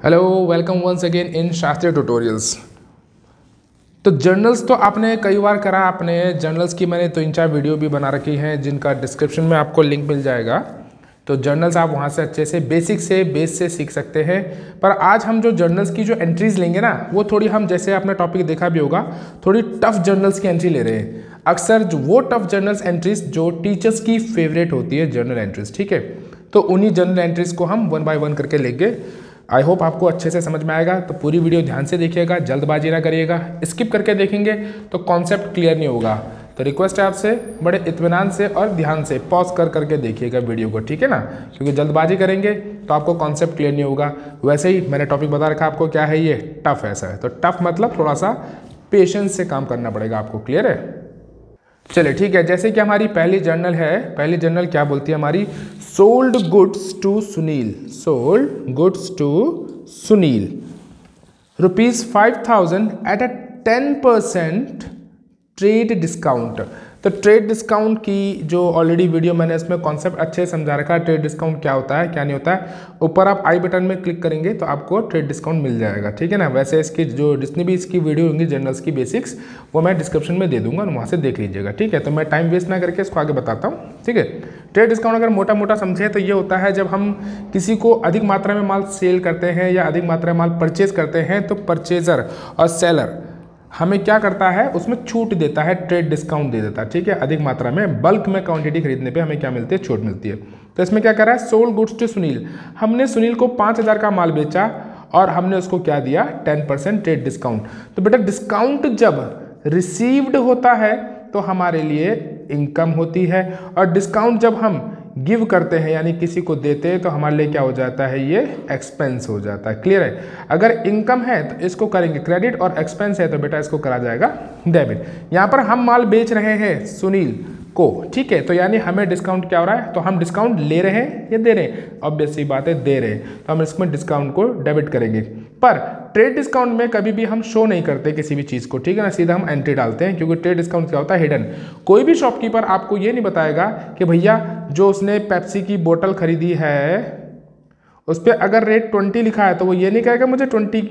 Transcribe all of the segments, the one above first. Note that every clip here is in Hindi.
Hello, welcome once again in Shastriya tutorials. तो जर्नल्स तो आपने कई बार करा। आपने जर्नल्स की मैंने 3-4 वीडियो भी बना रखी हैं जिनका डिस्क्रिप्शन में आपको लिंक मिल जाएगा। तो जर्नल्स आप वहाँ से अच्छे से बेस से सीख सकते हैं। पर आज हम जो जर्नल्स की जो एंट्रीज लेंगे ना, वो थोड़ी हम जैसे आपने टॉपिक देखा भी होगा, थोड़ी टफ जर्नल्स की एंट्री ले रहे हैं। अक्सर जो वो टफ जर्नल्स एंट्रीज जो टीचर्स की फेवरेट होती है जर्नल एंट्रीज, ठीक है। तो उन्हीं जर्नल एंट्रीज को हम 1 बाय 1 करके लेंगे। आई होप आपको अच्छे से समझ में आएगा। तो पूरी वीडियो ध्यान से देखिएगा, जल्दबाजी ना करिएगा। स्किप करके देखेंगे तो कॉन्सेप्ट क्लियर नहीं होगा। तो रिक्वेस्ट है आपसे बड़े इत्मीनान से और ध्यान से पॉज करके देखिएगा वीडियो को, ठीक है ना, क्योंकि जल्दबाजी करेंगे तो आपको कॉन्सेप्ट क्लियर नहीं होगा। वैसे ही मैंने टॉपिक बता रखा आपको क्या है, ये टफ ऐसा है। तो टफ मतलब थोड़ा सा पेशेंस से काम करना पड़ेगा आपको, क्लियर है। चलिए ठीक है, जैसे कि हमारी पहली जर्नल है। पहली जर्नल क्या बोलती है हमारी? Sold goods to Sunil. Sold goods to Sunil ₹5,000 at a 10% trade discount. तो ट्रेड डिस्काउंट की जो ऑलरेडी वीडियो मैंने इसमें कॉन्सेप्ट अच्छे से समझा रखा है। ट्रेड डिस्काउंट क्या होता है, क्या नहीं होता है, ऊपर आप आई बटन में क्लिक करेंगे तो आपको ट्रेड डिस्काउंट मिल जाएगा, ठीक है ना। वैसे इसकी जो जितनी भी इसकी वीडियो होंगी जर्नल्स की बेसिक्स, वो मैं डिस्क्रिप्शन में दे दूंगा, वहाँ से देख लीजिएगा, ठीक है। तो मैं टाइम वेस्ट ना करके इसको आगे बताता हूँ, ठीक है। ट्रेड डिस्काउंट अगर मोटा मोटा समझे तो ये होता है जब हम किसी को अधिक मात्रा में माल सेल करते हैं या अधिक मात्रा में माल परचेज करते हैं, तो परचेजर और सेलर हमें क्या करता है, उसमें छूट देता है, ट्रेड डिस्काउंट दे देता है, ठीक है। अधिक मात्रा में बल्क में क्वांटिटी खरीदने पे हमें क्या मिलती है, छूट मिलती है। तो इसमें क्या कर रहा है, सोल्ड गुड्स टू सुनील। हमने सुनील को 5,000 का माल बेचा और हमने उसको क्या दिया, 10% ट्रेड डिस्काउंट। तो बेटा डिस्काउंट जब रिसीव्ड होता है तो हमारे लिए इनकम होती है, और डिस्काउंट जब हम गिव करते हैं यानी किसी को देते हैं तो हमारे लिए क्या हो जाता है, ये एक्सपेंस हो जाता है, क्लियर है। अगर इनकम है तो इसको करेंगे क्रेडिट, और एक्सपेंस है तो बेटा इसको करा जाएगा डेबिट। यहाँ पर हम माल बेच रहे हैं सुनील को, ठीक है, तो यानी हमें डिस्काउंट क्या हो रहा है, तो हम डिस्काउंट ले रहे हैं या दे रहे हैं, ऑब्वियस सी बात है दे रहे हैं, तो हम इसमें डिस्काउंट को डेबिट करेंगे। पर ट्रेड डिस्काउंट में कभी भी हम शो नहीं करते किसी भी चीज़ को, ठीक है ना, सीधा हम एंट्री डालते हैं, क्योंकि ट्रेड डिस्काउंट क्या होता है, हिडन। कोई भी शॉपकीपर आपको ये नहीं बताएगा कि भैया जो उसने पेप्सी की बोतल खरीदी है उस पर अगर रेट 20 लिखा है तो वो ये नहीं कहेगा मुझे 20,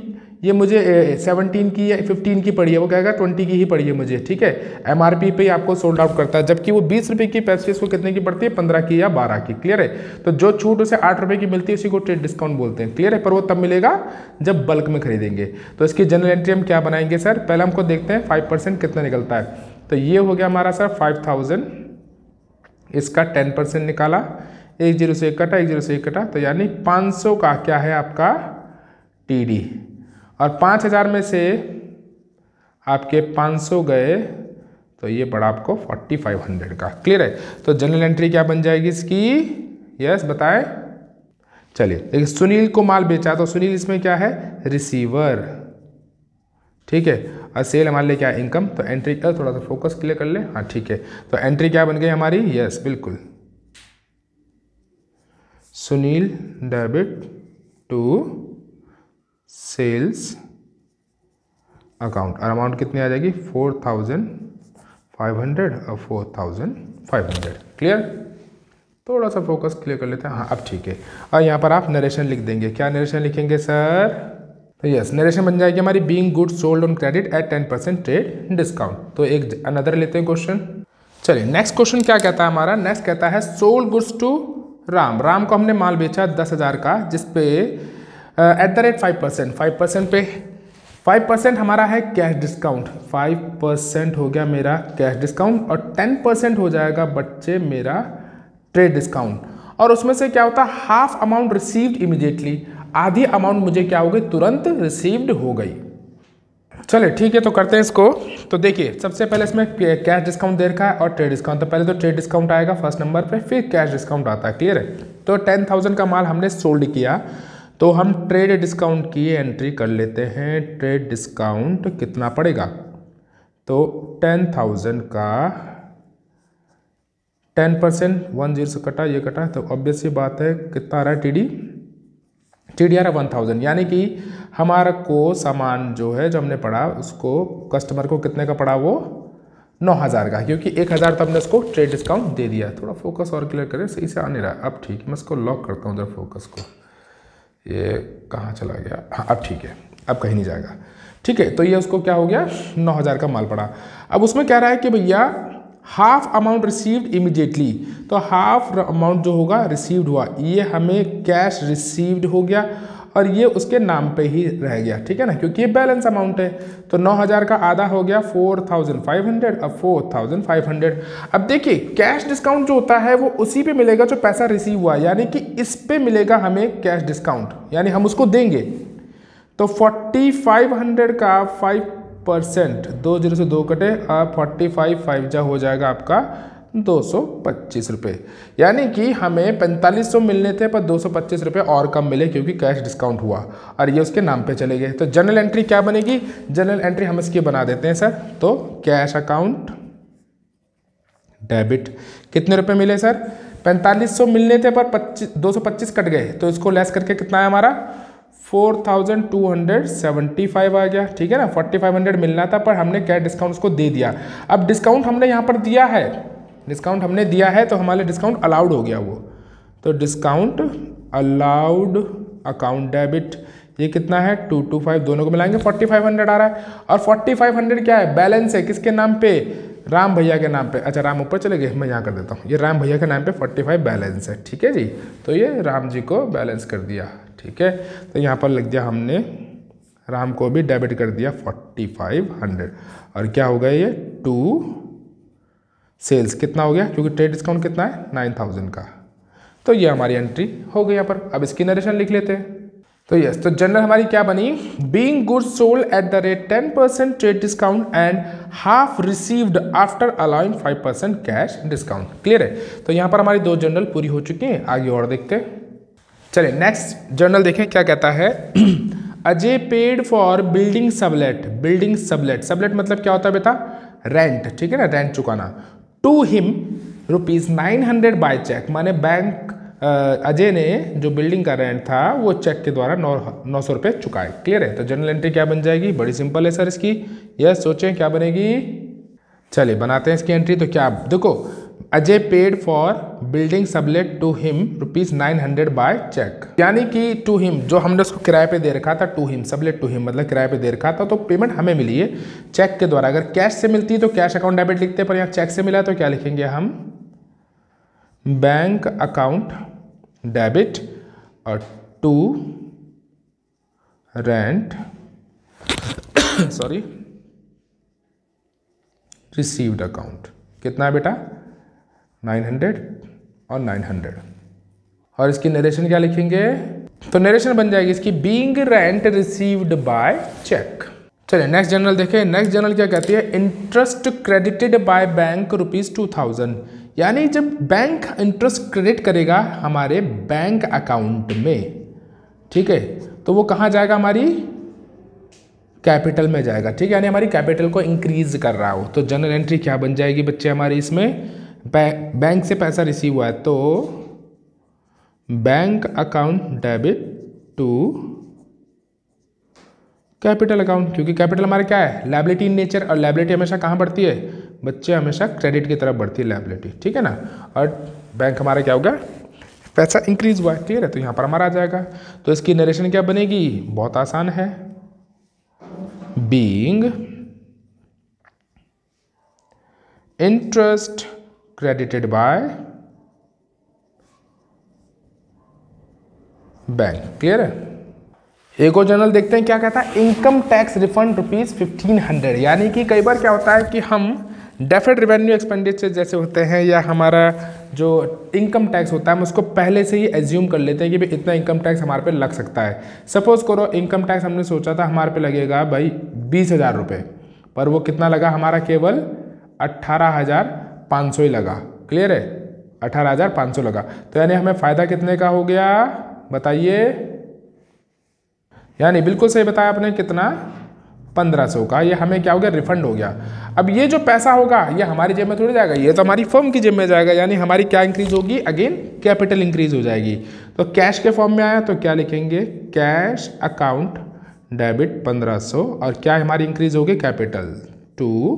ये मुझे 17 की या 15 की पड़ी है, वो कहेगा 20 की ही पड़ी है मुझे, ठीक है। MRP पे ही आपको सोल्ड आउट करता है, जबकि वो 20 रुपये की पेप्सी उसको कितने की पड़ती है, 15 की या 12 की, क्लियर है। तो जो छूट उसे 8 रुपये की मिलती है उसी को ट्रेड डिस्काउंट बोलते हैं, क्लियर है। पर वो तब मिलेगा जब बल्क में खरीदेंगे। तो इसकी जनरल एंट्री हम क्या बनाएंगे सर, पहले हमको देखते हैं 5% कितना निकलता है। तो ये हो गया हमारा सर 5,000, इसका 10% निकाला, 1 0 से 1 कटा, 1 0 से 1 कटा, तो यानी 500 का क्या है आपका TD, और 5,000 में से आपके 500 गए तो ये पड़ा आपको 4,500 का, क्लियर है। तो जनरल एंट्री क्या बन जाएगी इसकी, यस बताएं। चलिए देखिए, सुनील को माल बेचा तो सुनील इसमें क्या है, रिसीवर, ठीक है, और सेल हमारे लिए क्या है, इनकम। तो एंट्री का थोड़ा सा फोकस क्लियर कर ले, हाँ ठीक है। तो एंट्री क्या बन गई हमारी, यस बिल्कुल, Sunil debit to sales account, और अमाउंट कितनी आ जाएगी, 4,500 और 4,500, क्लियर। थोड़ा सा फोकस क्लियर कर लेते हैं, हाँ अब ठीक है। और यहाँ पर आप नरेशन लिख देंगे, क्या नरेशन लिखेंगे सर, तो यस नरेशन बन जाएगी हमारी, being goods sold on credit at 10% trade discount. तो एक अनदर लेते हैं क्वेश्चन। चलिए नेक्स्ट क्वेश्चन क्या कहता है हमारा, नेक्स्ट कहता है sold goods to Ram. Ram को हमने माल बेचा 10,000 का, जिसपे एट द रेट 5% पे 5% हमारा है कैश डिस्काउंट, 5% हो गया मेरा कैश डिस्काउंट, और 10% हो जाएगा बच्चे मेरा ट्रेड डिस्काउंट। और उसमें से क्या होता है, हाफ अमाउंट रिसीव्ड इमीडिएटली, आधी अमाउंट मुझे क्या हो गई, तुरंत रिसीव्ड हो गई। चलिए ठीक है, तो करते हैं इसको। तो देखिए सबसे पहले इसमें कैश डिस्काउंट दे रखा है और ट्रेड डिस्काउंट, तो पहले तो ट्रेड डिस्काउंट आएगा फर्स्ट नंबर पे, फिर कैश डिस्काउंट आता है, क्लियर है। तो 10,000 का माल हमने सोल्ड किया, तो हम ट्रेड डिस्काउंट की एंट्री कर लेते हैं। ट्रेड डिस्काउंट कितना पड़ेगा, तो 10,000 का 10%, 1 0 से कटा, ये कटा, तो ऑब्वियस सी बात है कितना आ रहा है TD आ रहा है 1,000, यानी कि हमारा को सामान जो है जो हमने पढ़ा उसको कस्टमर को कितने का पड़ा, वो 9,000 का, क्योंकि 1,000 तो हमने उसको ट्रेड डिस्काउंट दे दिया। थोड़ा फोकस और क्लियर करें, सही से आ नहीं रहा, अब ठीक है मैं इसको लॉक करता हूँ उधर फोकस को, ये कहाँ चला गया, हाँ अब ठीक है, अब कहीं नहीं जाएगा। ठीक है, तो ये उसको क्या हो गया, 9000 का माल पड़ा। अब उसमें कह रहा है कि भैया हाफ अमाउंट रिसीव्ड इमीडिएटली, तो हाफ अमाउंट जो होगा रिसीव्ड हुआ, ये हमें कैश रिसीव्ड हो गया और ये उसके नाम पे ही रह गया। ठीक है ना, क्योंकि ये बैलेंस अमाउंट है। तो 9000 का आधा हो गया 4500, अब 4500। अब देखिए कैश डिस्काउंट जो होता है वो उसी पे मिलेगा जो पैसा रिसीव हुआ, यानी कि इस पे मिलेगा हमें कैश डिस्काउंट, यानी हम उसको देंगे। तो 4500 का 5%, 2 0 से 2 कटे, अब 45 5 जा हो जाएगा आपका 225 रुपये, यानी कि हमें 4500 मिलने थे पर 225 रुपये और कम मिले क्योंकि कैश डिस्काउंट हुआ और ये उसके नाम पे चले गए। तो जनरल एंट्री क्या बनेगी, जनरल एंट्री हम इसकी बना देते हैं सर। तो कैश अकाउंट डेबिट, कितने रुपए मिले सर, 4500 मिलने थे पर 225 कट गए, तो इसको लेस करके कितना है हमारा 4275 आ गया। ठीक है ना, 4500 मिलना था पर हमने कैश डिस्काउंट उसको दे दिया। अब डिस्काउंट हमने यहाँ पर दिया है, डिस्काउंट हमने दिया है तो हमारे डिस्काउंट अलाउड हो गया वो, तो डिस्काउंट अलाउड अकाउंट डेबिट, ये कितना है 225, दोनों को मिलाएंगे 4500 आ रहा है। और 4500 क्या है, बैलेंस है, किसके नाम पे, राम भैया के नाम पे। अच्छा राम ऊपर चले गए, मैं यहाँ कर देता हूँ, ये राम भैया के नाम पे 45 बैलेंस है। ठीक है जी, तो ये राम जी को बैलेंस कर दिया। ठीक है, तो यहाँ पर लिख दिया हमने राम को भी डेबिट कर दिया 4500, और क्या हो गया ये 2 सेल्स कितना हो गया, क्योंकि ट्रेड डिस्काउंट कितना है 9000 का। तो ये हमारी एंट्री हो गई यहाँ पर। अब इसकी नरेशन लिख लेते हैं। तो यस, तो जनरल हमारी क्या बनी, being goods sold at the rate 10% trade discount and half received after allowing 5% cash discount. Clear है, तो यहाँ पर हमारी 2 जनरल पूरी हो चुकी हैं। आगे और देखते हैं, चलिए नेक्स्ट जर्नल देखें क्या कहता है। Ajay paid for building sublet, building sublet, sublet मतलब क्या होता है बेटा, रेंट। ठीक है ना, रेंट चुकाना। टू हिम ₹900 बाय चेक, माने बैंक अजय ने जो बिल्डिंग का रेंट था वो चेक के द्वारा 900 रुपये चुकाए। क्लियर है, तो जनरल एंट्री क्या बन जाएगी, बड़ी सिंपल है सर इसकी। यस, सोचें क्या बनेगी, चलिए बनाते हैं इसकी एंट्री। तो क्या देखो, Ajay paid for building sublet to him ₹900 by cheque, यानी कि टू हिम जो हमने उसको किराए पे दे रखा था, to him sublet to him मतलब किराए पे दे रखा था, तो पेमेंट हमें मिली है चेक के द्वारा। अगर कैश से मिलती तो कैश अकाउंट डेबिट लिखते, पर यहाँ चेक से मिला तो क्या लिखेंगे हम, बैंक अकाउंट डेबिट और to rent sorry received account. कितना है बेटा 900 और 900, और इसकी नरेशन क्या लिखेंगे, तो नरेशन बन जाएगी इसकी being rent received by cheque. चलिए नेक्स्ट जर्नल देखें। नेक्स्ट जर्नल क्या कहती है, इंटरेस्ट क्रेडिटेड बाय बैंक ₹2000, यानी जब बैंक इंटरेस्ट क्रेडिट करेगा हमारे बैंक अकाउंट में, ठीक है, तो वो कहाँ जाएगा, हमारी कैपिटल में जाएगा। ठीक है, यानी हमारी कैपिटल को इंक्रीज कर रहा हो। तो जनरल एंट्री क्या बन जाएगी बच्चे हमारी इसमें, बैंक से पैसा रिसीव हुआ है तो bank account debit to capital account, क्योंकि कैपिटल हमारा क्या है, लायबिलिटी इन नेचर, और लायबिलिटी हमेशा कहाँ बढ़ती है बच्चे, हमेशा क्रेडिट की तरफ बढ़ती है लायबिलिटी। ठीक है ना, और बैंक हमारा क्या होगा, पैसा इंक्रीज हुआ है। क्लियर है, तो यहाँ पर हमारा आ जाएगा। तो इसकी नरेशन क्या बनेगी, बहुत आसान है, being interest credited by bank. Clear है, एक और जर्नल देखते हैं क्या कहता है, इनकम टैक्स रिफंड ₹1500, यानी कि कई बार क्या होता है कि हम डेफर्ड रेवेन्यू एक्सपेंडिचर जैसे होते हैं या हमारा जो इनकम टैक्स होता है हम उसको पहले से ही एज्यूम कर लेते हैं कि भाई इतना इनकम टैक्स हमारे पे लग सकता है। सपोज करो इनकम टैक्स हमने सोचा था हमारे पे लगेगा भाई 20,000 रुपये, पर वो कितना लगा हमारा, केवल 18,500 ही लगा। क्लियर है, 18,500 लगा, तो यानी हमें फ़ायदा कितने का हो गया बताइए, यानी बिल्कुल सही बताया आपने, कितना 1500 का, ये हमें क्या हो गया, रिफंड हो गया। अब ये जो पैसा होगा ये हमारी जेब में थोड़ी जाएगा, ये तो हमारी फर्म की जेब में जाएगा, यानी हमारी क्या इंक्रीज होगी, अगेन कैपिटल इंक्रीज हो जाएगी। तो कैश के फॉर्म में आया तो क्या लिखेंगे, कैश अकाउंट डेबिट 1500, और क्या हमारी इंक्रीज होगी, कैपिटल टू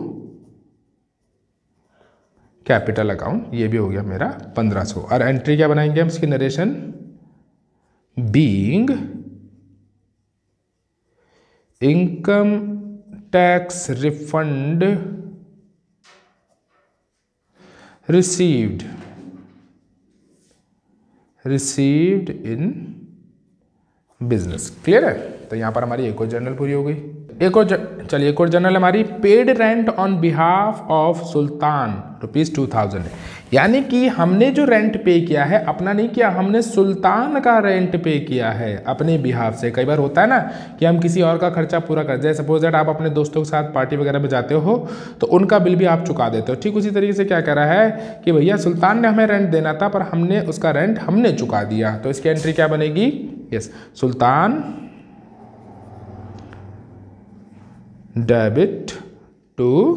कैपिटल अकाउंट, ये भी हो गया मेरा 1500। और एंट्री क्या बनाएंगे हम इसकी narration, being income tax refund received in business. Clear है? तो यहाँ पर हमारी एक और जर्नल पूरी हो गई। चलिए एक और जर्नल हमारी, paid rent on behalf of Sultan ₹2000, यानी कि हमने जो रेंट पे किया है अपना नहीं किया, हमने सुल्तान का रेंट पे किया है अपने बिहाफ से। कई बार होता है ना कि हम किसी और का खर्चा पूरा कर दें, सपोज दैट आप अपने दोस्तों के साथ पार्टी वगैरह में जाते हो तो उनका बिल भी आप चुका देते हो। ठीक उसी तरीके से क्या कह रहा है कि भैया सुल्तान ने हमें रेंट देना था पर हमने उसका रेंट हमने चुका दिया, तो इसकी एंट्री क्या बनेगी? Yes, Sultan debit to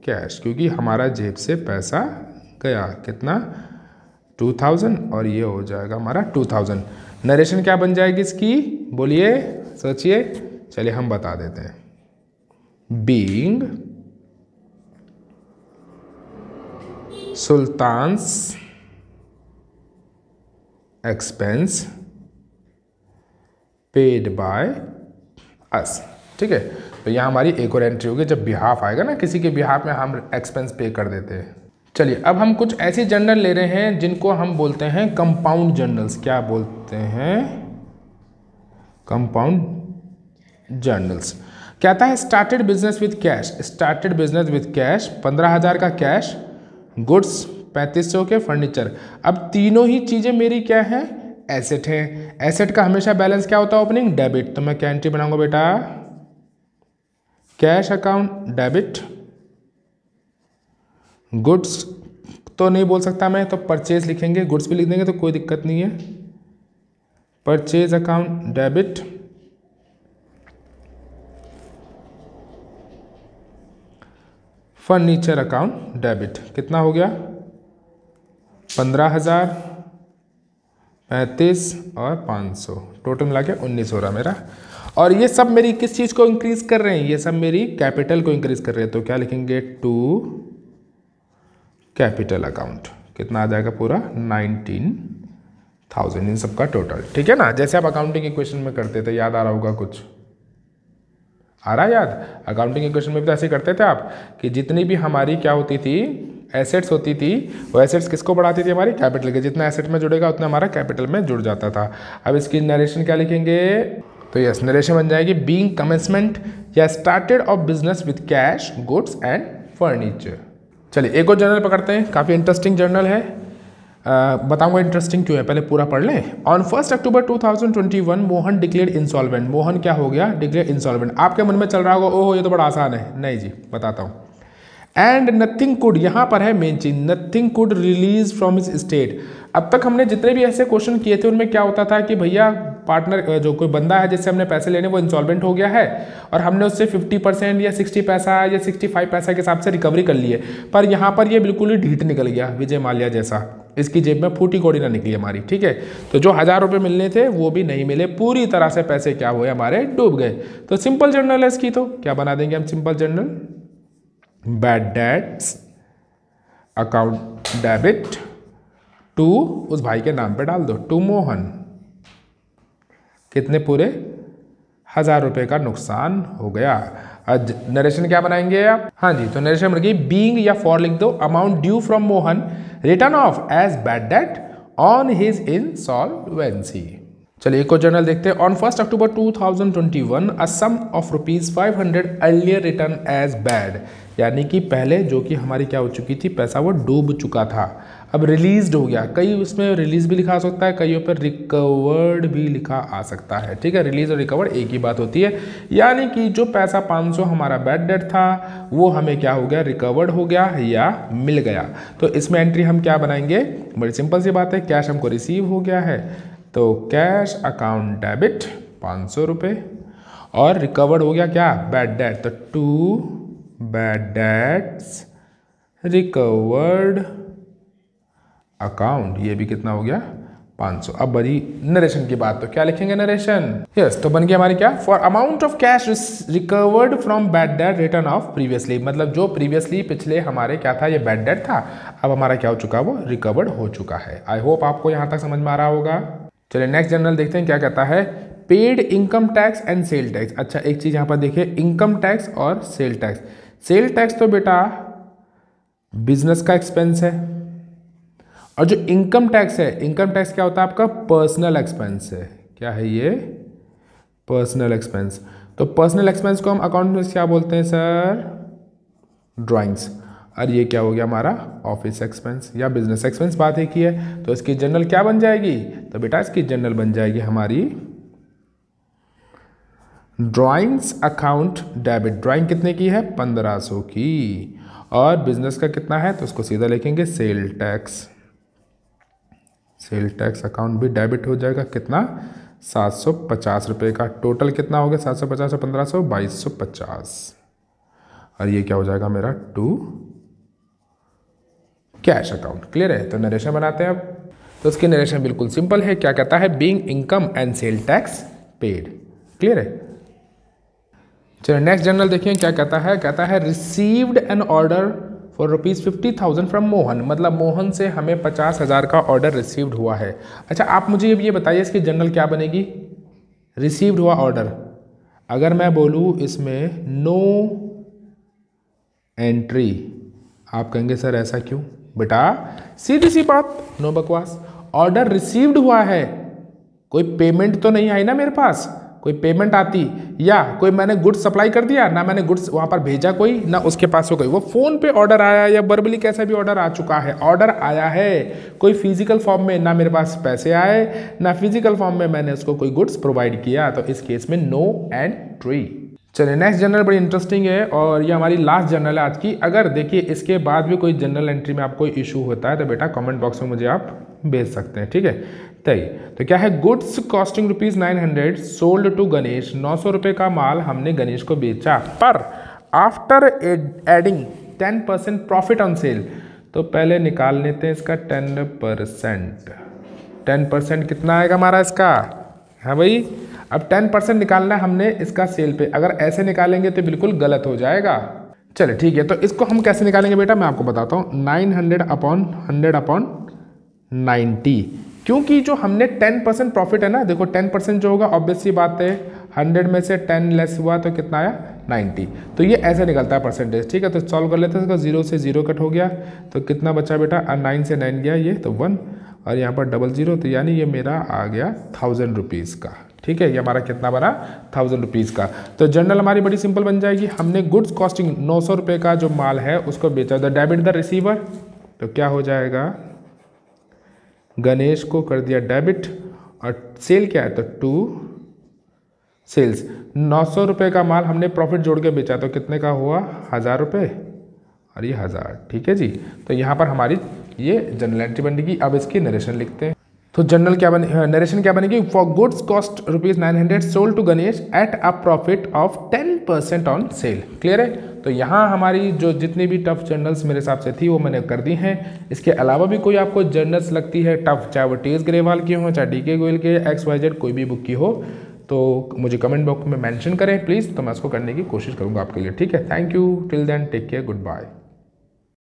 cash, क्योंकि हमारा जेब से पैसा गया कितना? 2000 और ये हो जाएगा हमारा 2000। नरेशन क्या बन जाएगी इसकी? बोलिए, सोचिए। चलिए हम बता देते हैं। Being Sultan's expense paid by us. ठीक है, तो यहाँ हमारी एक और एंट्री होगी जब बिहाफ आएगा ना, किसी के बिहाफ में हम एक्सपेंस पे कर देते हैं। चलिए अब हम कुछ ऐसी जर्नल ले रहे हैं जिनको हम बोलते हैं कंपाउंड जर्नल्स। क्या बोलते हैं? Compound journals. कहता है started business with cash, started business with cash 15,000 का कैश, गुड्स 3500 के फर्नीचर। अब तीनों ही चीज़ें मेरी क्या है? एसेट है। एसेट का हमेशा बैलेंस क्या होता है? Opening debit. तो मैं क्या एंट्री बनाऊंगा बेटा? Cash account debit. गुड्स तो नहीं बोल सकता मैं, तो परचेज लिखेंगे, गुड्स भी लिख देंगे तो कोई दिक्कत नहीं है। Purchase account debit, furniture account debit. कितना हो गया? 15,000, 35 और 500, टोटल मिला के 19 हो रहा मेरा। और ये सब मेरी किस चीज़ को इंक्रीज कर रहे हैं? ये सब मेरी कैपिटल को इंक्रीज कर रहे हैं। तो क्या लिखेंगे? To capital account. कितना आ जाएगा? पूरा 19,000 इन सब का टोटल। ठीक है ना, जैसे आप अकाउंटिंग इक्वेशन में करते थे, याद आ रहा होगा कुछ? आ रहा है याद? अकाउंटिंग इक्वेशन में भी तो ऐसे करते थे आप कि जितनी भी हमारी क्या होती थी, एसेट्स होती थी, वो एसेट्स किसको बढ़ाती थी? हमारी कैपिटल के। जितना एसेट में जुड़ेगा उतना हमारा कैपिटल में जुड़ जाता था। अब इसकी नरेशन क्या लिखेंगे? तो यस, नरेशन बन जाएगी बीइंग कमेंसमेंट या started off business with cash, goods and furniture. चलिए एक और जर्नल पकड़ते हैं, काफ़ी इंटरेस्टिंग जर्नल है। बताऊंगा इंटरेस्टिंग क्यों है, पहले पूरा पढ़ लें। On 1 October 2021 Mohan declare insolvent. Mohan क्या हो गया? Declare insolvent. आपके मन में चल रहा होगा ओहो ये तो बड़ा आसान है। नहीं जी, बताता हूँ। एंड नथिंग कुड, यहाँ पर है मेन चीज, nothing could release from his state. अब तक हमने जितने भी ऐसे क्वेश्चन किए थे उनमें क्या होता था कि भैया पार्टनर जो कोई बंदा है जिससे हमने पैसे लेने वो इंसॉल्वेंट हो गया है और हमने उससे 50% या 60 पैसा या 65 पैसा के हिसाब से रिकवरी कर ली है। पर यहाँ पर ये बिल्कुल ही ढीठ निकल गया, विजय माल्या जैसा। इसकी जेब में फूटी कौड़ी ना निकली हमारी। ठीक है, तो जो 1000 रुपये मिलने थे वो भी नहीं मिले, पूरी तरह से पैसे क्या हुए हमारे? डूब गए। तो सिंपल जर्नल है इसकी, तो क्या बना देंगे हम simple journal? Bad debts account debit to, उस भाई के नाम पे डाल दो, टू मोहन। कितने? पूरे 1000 रुपये का नुकसान हो गया। आज नरेशन क्या बनाएंगे आप? हाँ जी, तो नरेशन बनेगी बीइंग या फॉर लिख दो, amount due from Mohan written off as bad debt on his insolvency. चलिए एक और जर्नल देखते हैं। On 1 October 2021 a sum of ₹500 earlier written as bad, यानी कि पहले जो कि हमारी क्या हो चुकी थी, पैसा वो डूब चुका था, अब रिलीज्ड हो गया। कई उसमें रिलीज भी लिखा आ सकता है, कईयों पर रिकवर्ड भी लिखा आ सकता है। ठीक है, रिलीज और रिकवर्ड एक ही बात होती है, यानी कि जो पैसा 500 हमारा बैड डेट था वो हमें क्या हो गया? रिकवर्ड हो गया या मिल गया। तो इसमें एंट्री हम क्या बनाएंगे? बड़ी सिंपल सी बात है, कैश हमको रिसीव हो गया है तो कैश अकाउंट डेबिट 500 रुपये और रिकवर्ड हो गया क्या? Bad debt. तो two bad debts recovered account, ये भी कितना हो गया? 500। अब बड़ी नरेशन की बात, तो क्या लिखेंगे नरेशन? यस, तो बन गया हमारी क्या? For amount of cash recovered from bad debt return of previously, मतलब जो प्रीवियसली पिछले हमारे क्या था, ये बैड डेट था, अब हमारा क्या हो चुका? वो रिकवर्ड हो चुका है। आई होप आपको यहाँ तक समझ में आ रहा होगा। चलिए नेक्स्ट जर्नल देखते हैं क्या कहता है। Paid income tax and sale tax. अच्छा एक चीज़ यहाँ पर देखिए, इनकम टैक्स और सेल टैक्स। सेल टैक्स तो बेटा बिजनेस का एक्सपेंस है, और जो इनकम टैक्स है, इनकम टैक्स क्या होता है आपका पर्सनल एक्सपेंस है। क्या है ये? Personal expense. तो पर्सनल एक्सपेंस को हम अकाउंट में क्या बोलते हैं सर? ड्राइंग्स। और ये क्या हो गया हमारा? ऑफिस एक्सपेंस या बिजनेस एक्सपेंस, बात एक ही है। तो इसकी जनरल क्या बन जाएगी? तो बेटा इसकी जनरल बन जाएगी हमारी ड्राइंग्स अकाउंट डेबिट। ड्राइंग कितने की है? 1500 की। और बिजनेस का कितना है? तो उसको सीधा लिखेंगे sale tax. Sale tax account भी डेबिट हो जाएगा, कितना? 750 रुपये का। टोटल कितना हो गया? 750 और 1500 2250। और ये क्या हो जाएगा मेरा? To cash account. क्लियर है? तो नरेशन बनाते हैं अब। तो उसकी नरेशन बिल्कुल सिंपल है। क्या कहता है? Being income and sale tax paid. Clear है? चलिए नेक्स्ट जनरल देखिए क्या कहता है। कहता है received an order for ₹50,000 from Mohan. मतलब मोहन से हमें 50,000 का ऑर्डर रिसीव्ड हुआ है। अच्छा आप मुझे ये बताइए इसकी जनरल क्या बनेगी? रिसीव्ड हुआ ऑर्डर। अगर मैं बोलूँ इसमें नो एंट्री, आप कहेंगे सर ऐसा क्यों? बेटा सीधी सी बात, नो बकवास। ऑर्डर रिसीव्ड हुआ है, कोई पेमेंट तो नहीं आई ना मेरे पास। कोई पेमेंट आती या कोई मैंने गुड्स सप्लाई कर दिया ना, मैंने गुड्स वहाँ पर भेजा कोई ना, उसके पास हो कोई, वो फ़ोन पे ऑर्डर आया या वर्बली कैसा भी ऑर्डर आ चुका है, ऑर्डर आया है कोई फिजिकल फॉर्म में, ना मेरे पास पैसे आए ना फिजिकल फॉर्म में मैंने उसको कोई गुड्स प्रोवाइड किया, तो इस केस में नो एंट्री। चलिए नेक्स्ट जनरल बड़ी इंटरेस्टिंग है और ये हमारी लास्ट जनरल है आज की। अगर देखिए इसके बाद भी कोई जनरल एंट्री में आपको इशू होता है तो बेटा कमेंट बॉक्स में मुझे आप भेज सकते हैं, ठीक है। तो क्या है? Goods costing ₹900 sold to Ganesh. 900 रुपये का माल हमने गणेश को बेचा, पर after adding 10% profit on sale. तो पहले निकाल लेते हैं इसका 10%। 10% कितना आएगा हमारा इसका? हाँ भाई, अब 10% निकालना है हमने इसका सेल पे। अगर ऐसे निकालेंगे तो बिल्कुल गलत हो जाएगा। चलिए ठीक है, तो इसको हम कैसे निकालेंगे बेटा मैं आपको बताता हूँ। 900/100/90, क्योंकि जो हमने 10% प्रॉफिट है ना, देखो 10% जो होगा ऑब्वियस सी बात है 100 में से 10 लेस हुआ तो कितना आया? 90। तो ये ऐसे निकलता है परसेंटेज, ठीक है। तो सॉल्व कर लेते हैं इसका। 0 से 0 कट हो गया तो कितना बचा बेटा? 9 से 9 गया ये तो 1, और यहाँ पर 00, तो यानी ये मेरा आ गया 1000 रुपीज़ का, ठीक है। ये हमारा कितना बना? 1000 रुपीज़ का। तो जनरल हमारी बड़ी सिंपल बन जाएगी। हमने गुड्स कॉस्टिंग 900 रुपये का जो माल है उसको बेचा, द डेबिट द रिसीवर। तो क्या हो जाएगा? गणेश को कर दिया डेबिट, और सेल क्या है? तो टू सेल्स। 900 रुपये का माल हमने प्रॉफिट जोड़ के बेचा तो कितने का हुआ? 1000 रुपये, और ये 1000, ठीक है जी। तो यहाँ पर हमारी ये जनरल एंट्री बनेगी। अब इसकी नरेशन लिखते हैं। तो जनरल क्या बने, नरेशन क्या बनेगी? For goods cost ₹900 sold to Ganesh at a profit of 10% on sale. Clear है? तो यहाँ हमारी जो जितनी भी टफ जर्नल्स मेरे हिसाब से थी वो मैंने कर दी हैं। इसके अलावा भी कोई आपको जर्नल्स लगती है टफ, चाहे वो टी.एस. ग्रेवाल की हो, चाहे DK गोयल के, XYZ कोई भी बुक की हो, तो मुझे कमेंट बॉक्स में मेंशन करें प्लीज़, तो मैं उसको करने की कोशिश करूँगा आपके लिए, ठीक है। Thank you, till then take care, good bye.